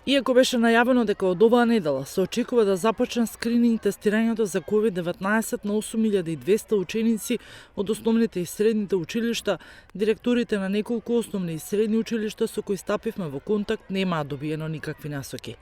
Иако беше најавено дека од оваа недела се очекува да започне скрининг тестирањето за COVID-19 на 8200 ученици од основните и средните училишта, директорите на неколку основни и средни училишта со кои стапивме во контакт немаа добиено никакви насоки.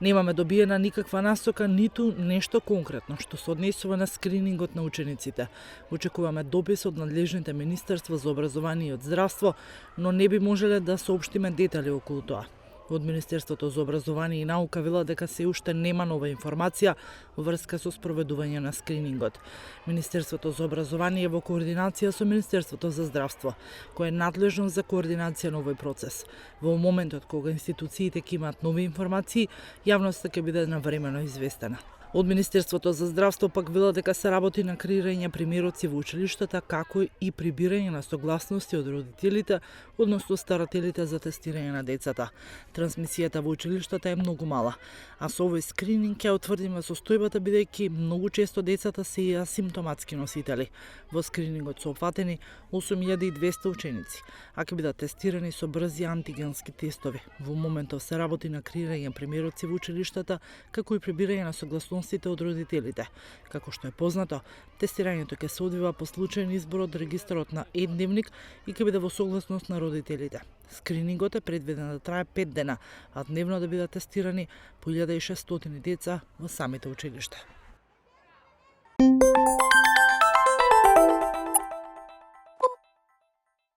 Немаме добиена никаква насока, ниту нешто конкретно што се однесува на скринингот на учениците. Очекуваме допис од надлежните министерства за образование и од здравство, но не би можеле да соопштиме детали околу тоа. Од Министерството за образование и наука велат дека се уште нема нова информација во врска со спроведување на скринингот. Министерството за образование е во координација со Министерството за здравство, кое е надлежно за координација на овој процес. Во моментот кога институциите ќе имаат нови информации, јавноста ќе биде навремено известена. Од Министерството за здравство пак велат дека се работи на креирање примероци во училиштата, како и прибирање на согласности од родителите, односно старателите за тестирање на децата. Трансмисијата во училиштата е многу мала, а со овој скрининг ќе утврдиме состојбата бидејќи многу често децата се и асимптоматски носители. Во скринингот се опфатени 8200 ученици, а ќе бидат тестирани со брзи антигенски тестови. Во моментов се работи на креирање примероци во училиштата, како и прибирање на согласности од родителите. Како што е познато, тестирањето ќе се одвива по случаен избор од регистарот на Е-дневник и ќе биде во согласност на родителите. Скринингот е предвиден да трае 5 дена, а дневно да бидат тестирани по 1600 деца во самите училишта.